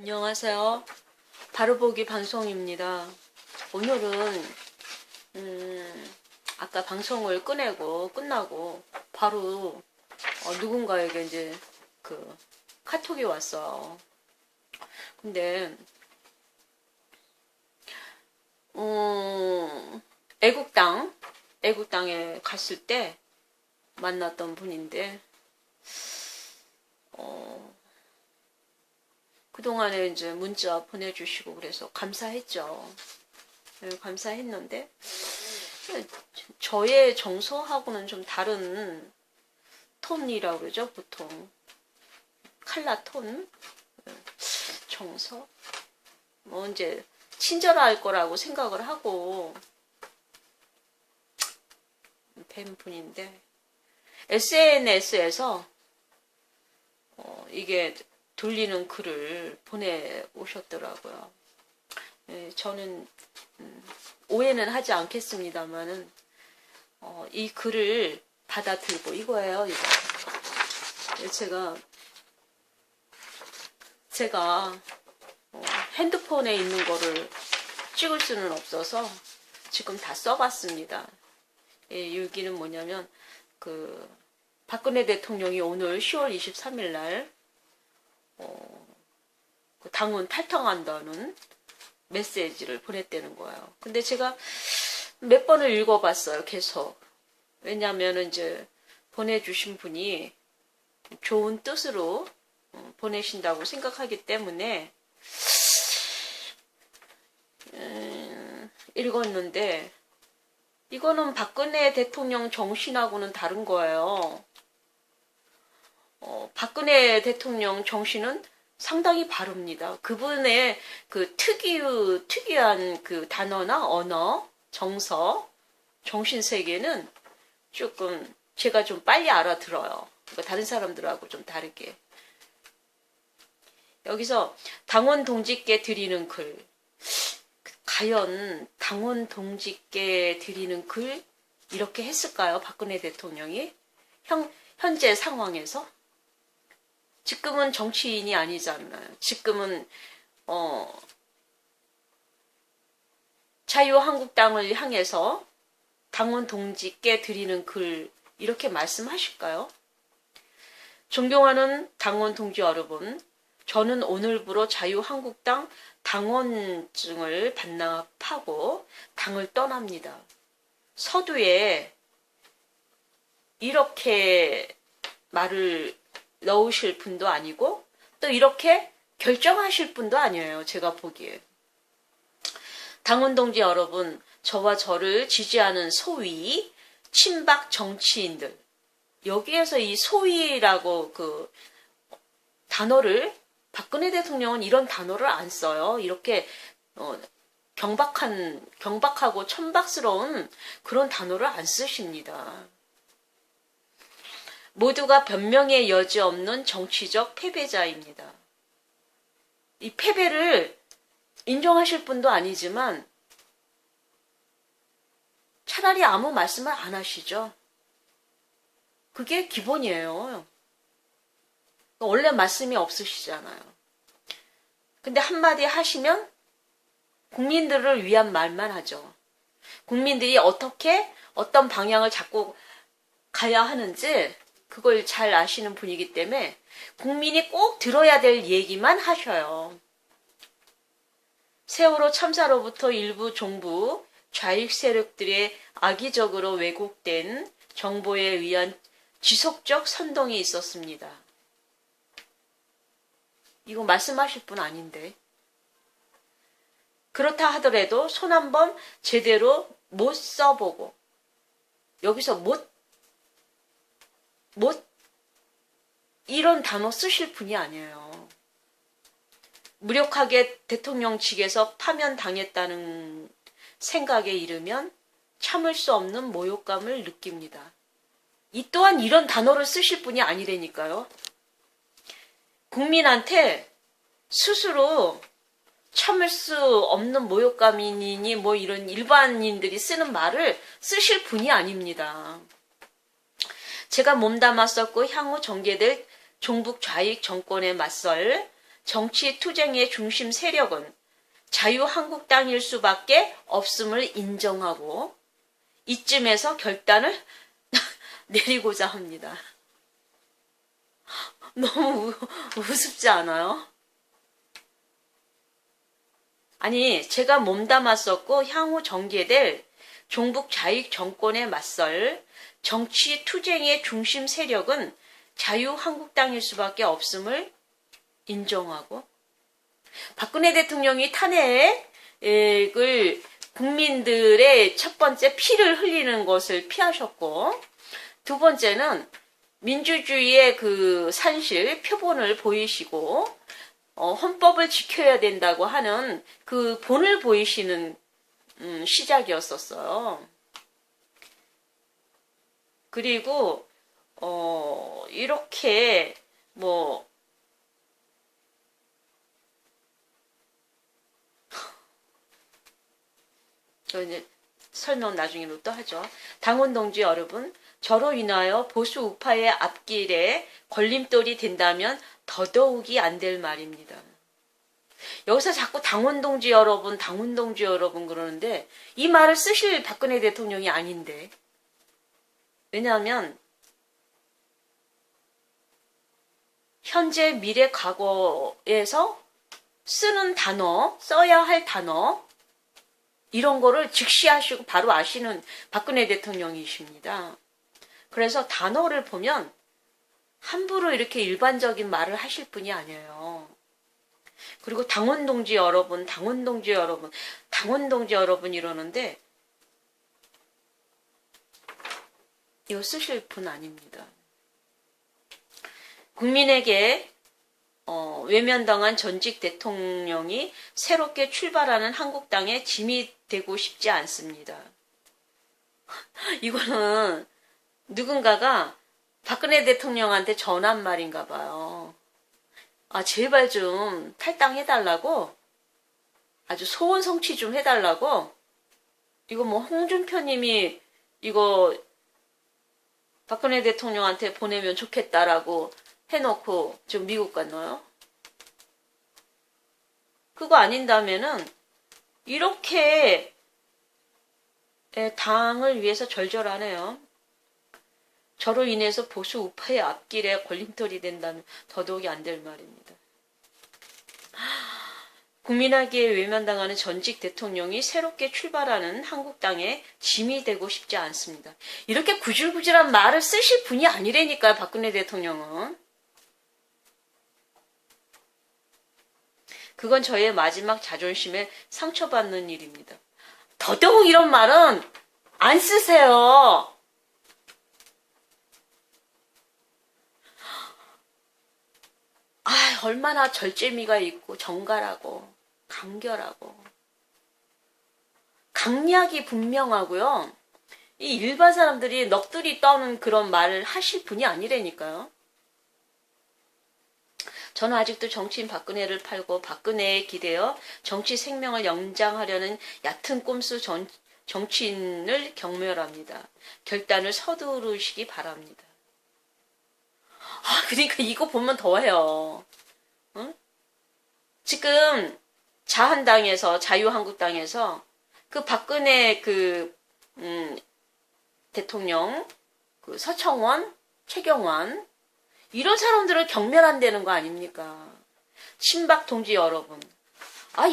안녕하세요. 바로보기 방송입니다. 오늘은 아까 방송을 끝나고 바로 누군가에게 이제 그 카톡이 왔어요. 근데 애국당에 갔을 때 만났던 분인데 그동안에 이제 문자 보내주시고 그래서 감사했죠. 네, 감사했는데 저의 정서하고는 좀 다른 톤이라고 그러죠. 보통 칼라 톤, 정서 뭐 이제 친절할 거라고 생각을 하고 뵌 분인데 SNS에서 이게 돌리는 글을 보내오셨더라고요. 예, 저는 오해는 하지 않겠습니다만은 이 글을 받아들고 이거예요. 이거. 제가 핸드폰에 있는 거를 찍을 수는 없어서 지금 다 써봤습니다. 예, 여기는 뭐냐면 박근혜 대통령이 오늘 10월 23일 날 그 당원 탈당한다는 메시지를 보냈다는 거예요. 근데 제가 몇 번을 읽어봤어요. 계속. 왜냐하면 이제 보내주신 분이 좋은 뜻으로 보내신다고 생각하기 때문에 읽었는데 이거는 박근혜 대통령 정신하고는 다른 거예요. 박근혜 대통령 정신은 상당히 바릅니다. 그분의 그 특이한 그 단어나 언어, 정서, 정신세계는 조금 제가 좀 빨리 알아들어요. 그러니까 다른 사람들하고 좀 다르게. 여기서 당원 동지께 드리는 글. 과연 당원 동지께 드리는 글 이렇게 했을까요? 박근혜 대통령이? 현재 상황에서? 지금은 정치인이 아니잖아요. 지금은 자유한국당을 향해서 당원 동지께 드리는 글 이렇게 말씀하실까요? 존경하는 당원 동지 여러분, 저는 오늘부로 자유한국당 당원증을 반납하고 당을 떠납니다. 서두에 이렇게 말을 넣으실 분도 아니고 또 이렇게 결정하실 분도 아니에요. 제가 보기에. 당원 동지 여러분, 저와 저를 지지하는 소위 친박 정치인들, 여기에서 이 소위라고 그 단어를 박근혜 대통령은 이런 단어를 안 써요. 이렇게 경박하고 천박스러운 그런 단어를 안 쓰십니다. 모두가 변명의 여지 없는 정치적 패배자입니다. 이 패배를 인정하실 분도 아니지만 차라리 아무 말씀을 안 하시죠. 그게 기본이에요. 원래 말씀이 없으시잖아요. 근데 한마디 하시면 국민들을 위한 말만 하죠. 국민들이 어떤 방향을 잡고 가야 하는지 그걸 잘 아시는 분이기 때문에 국민이 꼭 들어야 될 얘기만 하셔요. 세월호 참사로부터 일부 정부 좌익 세력들의 악의적으로 왜곡된 정보에 의한 지속적 선동이 있었습니다. 이거 말씀하실 분 아닌데. 그렇다 하더라도 손 한번 제대로 못 써보고 여기서 이런 단어 쓰실 분이 아니에요. 무력하게 대통령 측에서 파면당했다는 생각에 이르면 참을 수 없는 모욕감을 느낍니다. 이 또한 이런 단어를 쓰실 분이 아니라니까요. 국민한테 스스로 참을 수 없는 모욕감이니 뭐 이런 일반인들이 쓰는 말을 쓰실 분이 아닙니다. 제가 몸담았었고 향후 전개될 종북 좌익 정권에 맞설 정치 투쟁의 중심 세력은 자유한국당일 수밖에 없음을 인정하고 이쯤에서 결단을 내리고자 합니다. 너무 우습지 않아요? 아니, 제가 몸담았었고 향후 전개될 종북 좌익 정권에 맞설 정치 투쟁의 중심 세력은 자유한국당일 수밖에 없음을 인정하고 박근혜 대통령이 탄핵을 국민들의 첫 번째 피를 흘리는 것을 피하셨고 두 번째는 민주주의의 그 산실, 표본을 보이시고 헌법을 지켜야 된다고 하는 그 본을 보이시는 시작이었었어요. 그리고 이렇게 저 이제 설명 나중에로 또 하죠. 당원 동지 여러분, 저로 인하여 보수 우파의 앞길에 걸림돌이 된다면 더더욱이 안 될 말입니다. 여기서 자꾸 당원 동지 여러분 그러는데 이 말을 쓰실 박근혜 대통령이 아닌데. 왜냐하면 현재, 미래, 과거에서 쓰는 단어, 써야 할 단어 이런 거를 직시하시고 바로 아시는 박근혜 대통령이십니다. 그래서 단어를 보면 함부로 이렇게 일반적인 말을 하실 분이 아니에요. 그리고 당원 동지 여러분 이러는데 이거 쓰실 분 아닙니다. 국민에게 외면당한 전직 대통령이 새롭게 출발하는 한국당에 짐이 되고 싶지 않습니다. 이거는 누군가가 박근혜 대통령한테 전한 말인가 봐요. 아, 제발 좀 탈당해달라고, 아주 소원 성취 좀 해달라고. 이거 홍준표 님이 이거 박근혜 대통령한테 보내면 좋겠다라고 해놓고 지금 미국 갔나요? 그거 아닌다면은 이렇게 당을 위해서 절절하네요. 저로 인해서 보수 우파의 앞길에 걸림돌이 된다면 더더욱이 안 될 말입니다. 국민에게 외면당하는 전직 대통령이 새롭게 출발하는 한국당에 짐이 되고 싶지 않습니다. 이렇게 구질구질한 말을 쓰실 분이 아니라니까요, 박근혜 대통령은. 그건 저의 마지막 자존심에 상처받는 일입니다. 더더욱 이런 말은 안 쓰세요. 아, 얼마나 절제미가 있고 정갈하고 간결하고 강약이 분명하고요. 이 일반 사람들이 넋두리 떠는 그런 말을 하실 분이 아니라니까요. 저는 아직도 정치인 박근혜를 팔고 박근혜에 기대어 정치 생명을 연장하려는 얕은 꼼수 정치인을 경멸합니다. 결단을 서두르시기 바랍니다. 아, 그러니까 이거 보면 더해요. 응? 지금 자한당에서, 자유한국당에서 그 박근혜 대통령, 서청원, 최경환 이런 사람들을 경멸한다는 거 아닙니까? 친박 동지 여러분. 아,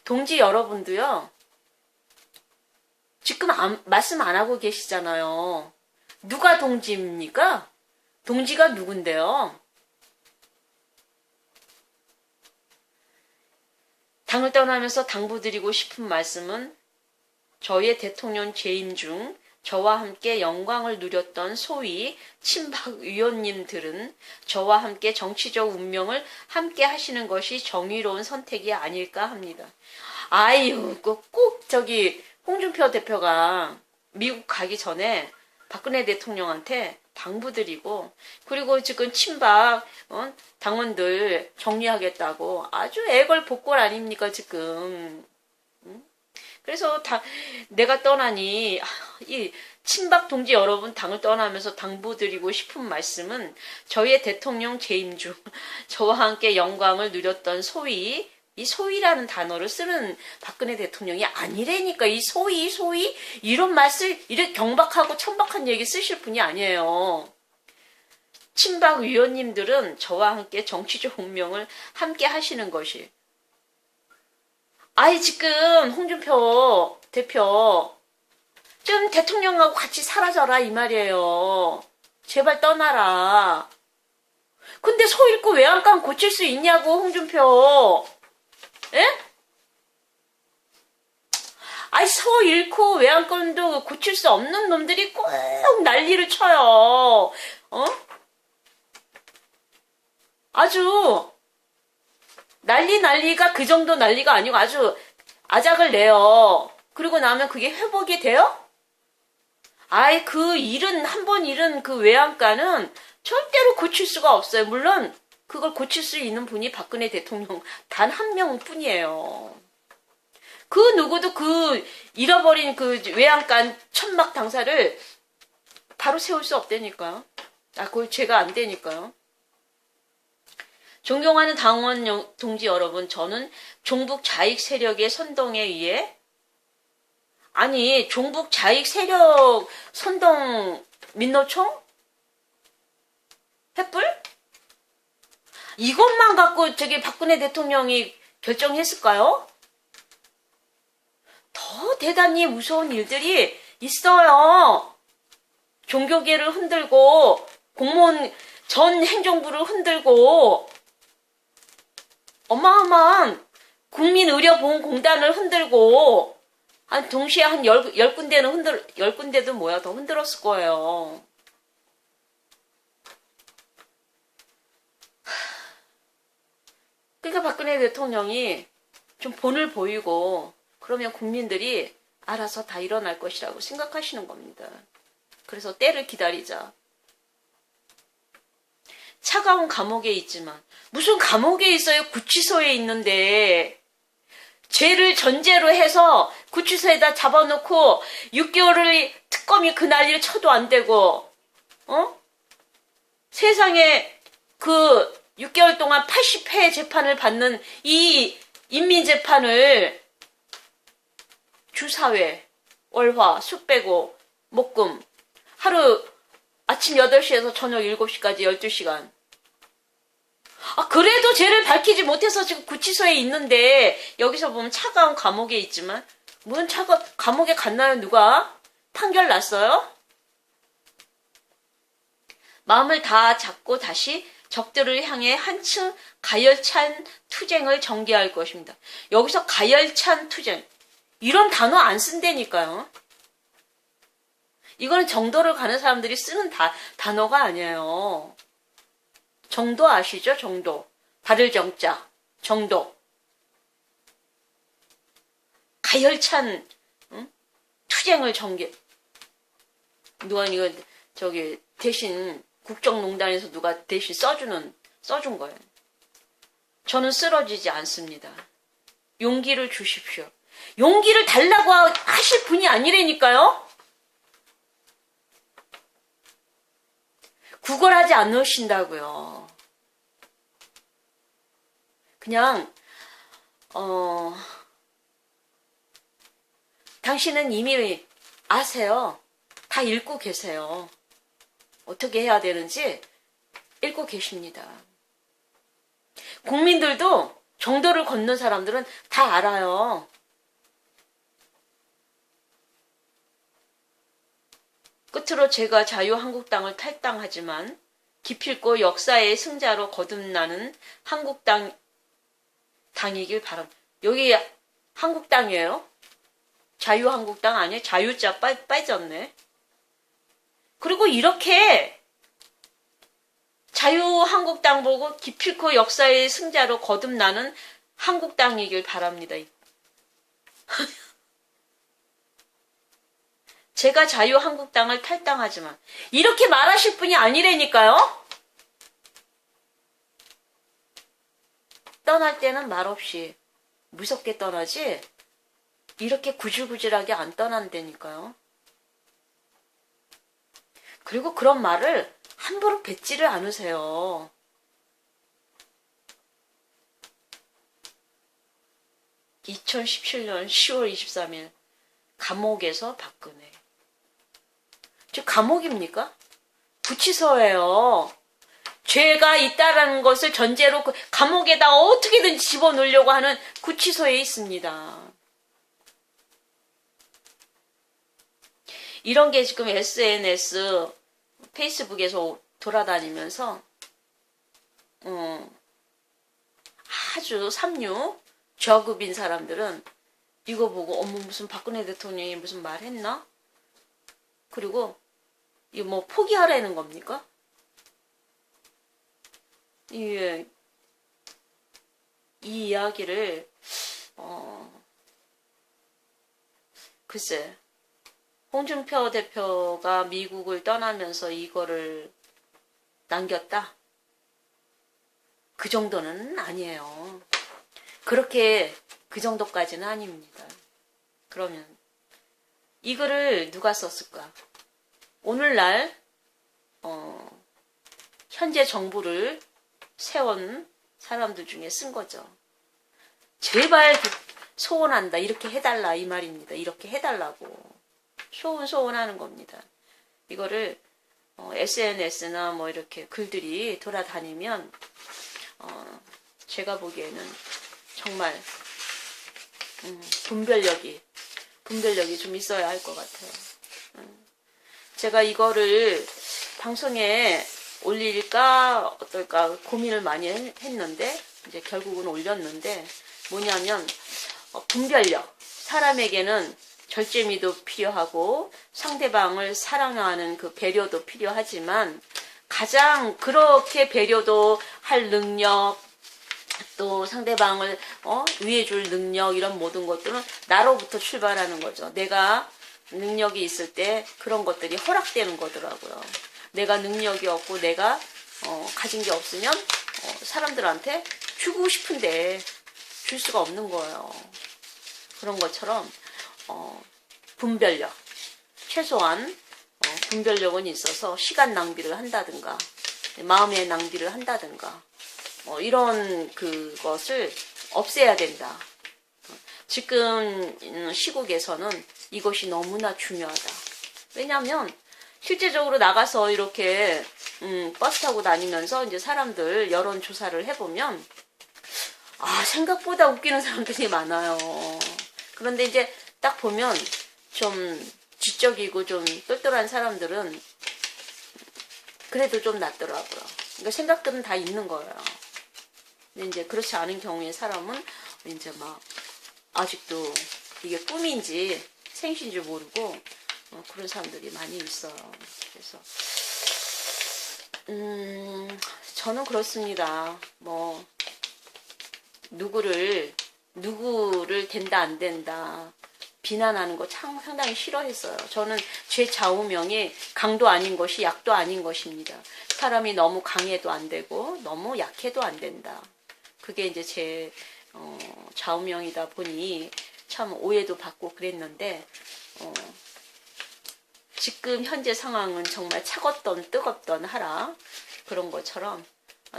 동지 여러분도요. 지금 말씀 안 하고 계시잖아요. 누가 동지입니까? 동지가 누군데요? 당을 떠나면서 당부드리고 싶은 말씀은 저의 대통령 재임 중 저와 함께 영광을 누렸던 소위 친박 위원님들은 저와 함께 정치적 운명을 함께 하시는 것이 정의로운 선택이 아닐까 합니다. 아유, 꼭 홍준표 대표가 미국 가기 전에 박근혜 대통령한테 당부드리고, 그리고 지금 친박 당원들 정리하겠다고 아주 애걸복걸 아닙니까 지금. 그래서 내가 떠나니 이 친박 동지 여러분 당을 떠나면서 당부드리고 싶은 말씀은 저희의 대통령 재임 중 저와 함께 영광을 누렸던 소위 이 소위라는 단어를 쓰는 박근혜 대통령이 아니라니까. 이 소위 이런 말을 이렇게 경박하고 천박한 얘기 쓰실 분이 아니에요. 친박 위원님들은 저와 함께 정치적 운명을 함께 하시는 것이. 아이 지금 홍준표 대표 좀 대통령하고 같이 사라져라 이 말이에요. 제발 떠나라. 근데 소 잃고 외양간 고칠 수 있냐고 홍준표. 예? 아이 소 잃고 외양간도 고칠 수 없는 놈들이 꼭 난리를 쳐요. 어? 아주 난리가 그 정도 난리가 아니고 아주 아작을 내요. 그리고 나면 그게 회복이 돼요? 아이 그 한 번 잃은 그 외양간은 절대로 고칠 수가 없어요. 물론 그걸 고칠 수 있는 분이 박근혜 대통령 단 한 명뿐이에요. 그 누구도 그 잃어버린 그 외양간 천막 당사를 바로 세울 수 없다니까요. 그걸 제가 안 되니까요. 존경하는 당원 동지 여러분, 저는 종북 자익 세력의 선동에 의해 종북 자익 세력 선동 민노총? 횃불? 이것만 갖고 박근혜 대통령이 결정했을까요? 더 대단히 무서운 일들이 있어요. 종교계를 흔들고 공무원 전 행정부를 흔들고 어마어마한 국민의료보험공단을 흔들고 동시에 한 10군데는 10군데도 더 흔들었을 거예요. 그러니까 박근혜 대통령이 좀 본을 보이고 그러면 국민들이 알아서 다 일어날 것이라고 생각하시는 겁니다. 그래서 때를 기다리자. 차가운 감옥에 있지만 무슨 감옥에 있어요? 구치소에 있는데 죄를 전제로 해서 구치소에다 잡아놓고 6개월을 특검이 그 난리를 쳐도 안 되고 세상에 그 6개월 동안 80회 재판을 받는 이 인민재판을 주사회, 월화, 수 빼고 목금 하루 아침 8시에서 저녁 7시까지 12시간. 그래도 죄를 밝히지 못해서 지금 구치소에 있는데 여기서 보면 차가운 감옥에 있지만 무슨 감옥에 갔나요? 누가? 판결 났어요? 마음을 다 잡고 다시 적들을 향해 한층 가열찬 투쟁을 전개할 것입니다. 여기서 가열찬 투쟁 이런 단어 안 쓴다니까요. 이거는 정도를 가는 사람들이 쓰는 단어가 아니에요. 정도 아시죠? 정도. 받을 정자. 정도. 가열찬 투쟁을 전개. 누가 이거 대신 국정농단에서 누가 대신 써준 거예요. 저는 쓰러지지 않습니다. 용기를 주십시오. 용기를 달라고 하실 분이 아니라니까요. 구걸하지 않으신다고요. 그냥 당신은 이미 아세요. 다 읽고 계세요. 어떻게 해야 되는지 읽고 계십니다. 국민들도 정도를 걷는 사람들은 다 알아요. 끝으로 제가 자유한국당을 탈당하지만 기필코 역사의 승자로 거듭나는 당이길 바랍니다. 여기 한국당이에요? 자유한국당 아니에요? 자유자 빠졌네. 그리고 이렇게 자유한국당 보고 기필코 역사의 승자로 거듭나는 한국당이길 바랍니다. 제가 자유한국당을 탈당하지만 이렇게 말하실 분이 아니라니까요. 떠날 때는 말없이 무섭게 떠나지 이렇게 구질구질하게 안 떠난다니까요. 그리고 그런 말을 함부로 뱉지를 않으세요. (2017년 10월 23일) 감옥에서 박근혜. 저 감옥입니까? 구치소예요. 죄가 있다라는 것을 전제로 그 감옥에다 어떻게든 집어넣으려고 하는 구치소에 있습니다. 이런 게 지금 SNS, 페이스북에서 돌아다니면서 아주 삼류, 저급인 사람들은 이거 보고 어머 무슨 박근혜 대통령이 무슨 말 했나? 그리고 이거 뭐 포기하라는 겁니까? 이 이야기를 글쎄 홍준표 대표가 미국을 떠나면서 이거를 남겼다? 그 정도는 아니에요. 그렇게 그 정도까지는 아닙니다. 그러면 이거를 누가 썼을까? 오늘날 현재 정부를 세운 사람들 중에 쓴 거죠. 제발 소원한다. 이렇게 해달라 이 말입니다. 이렇게 해달라고. 소원하는 겁니다. 이거를 SNS나 뭐 이렇게 글들이 돌아다니면 제가 보기에는 정말 분별력이 좀 있어야 할 것 같아요. 제가 이거를 방송에 올릴까 어떨까 고민을 많이 했는데 이제 결국은 올렸는데 뭐냐면 분별력. 사람에게는 절제미도 필요하고 상대방을 사랑하는 그 배려도 필요하지만 가장 그렇게 배려도 할 능력 또 상대방을 위해줄 능력 이런 모든 것들은 나로부터 출발하는 거죠. 내가 능력이 있을 때 그런 것들이 허락되는 거더라고요. 내가 능력이 없고 내가 가진 게 없으면 사람들한테 주고 싶은데 줄 수가 없는 거예요. 그런 것처럼 분별력 최소한 분별력은 있어서 시간 낭비를 한다든가 마음의 낭비를 한다든가 이런 그것을 없애야 된다. 지금 시국에서는 이것이 너무나 중요하다. 왜냐하면 실제적으로 나가서 이렇게 버스 타고 다니면서 이제 사람들 여론조사를 해보면 생각보다 웃기는 사람들이 많아요. 그런데 이제 딱 보면 좀 지적이고 좀 똘똘한 사람들은 그래도 좀 낫더라고요. 그러니까 생각들은 다 있는 거예요. 근데 이제 그렇지 않은 경우에 사람은 이제 막 아직도 이게 꿈인지 생신줄 모르고 그런 사람들이 많이 있어요. 그래서 저는 그렇습니다. 뭐 누구를 된다 안 된다 비난하는 거 참 상당히 싫어했어요. 저는 제 좌우명이 강도 아닌 것이 약도 아닌 것입니다. 사람이 너무 강해도 안 되고 너무 약해도 안 된다. 그게 이제 제 좌우명이다 보니 참 오해도 받고 그랬는데 지금 현재 상황은 정말 차갑던 뜨겁던 하라 그런 것처럼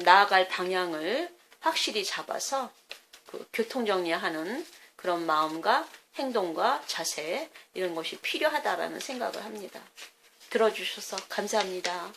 나아갈 방향을 확실히 잡아서 그 교통정리하는 그런 마음과 행동과 자세 이런 것이 필요하다라는 생각을 합니다. 들어주셔서 감사합니다.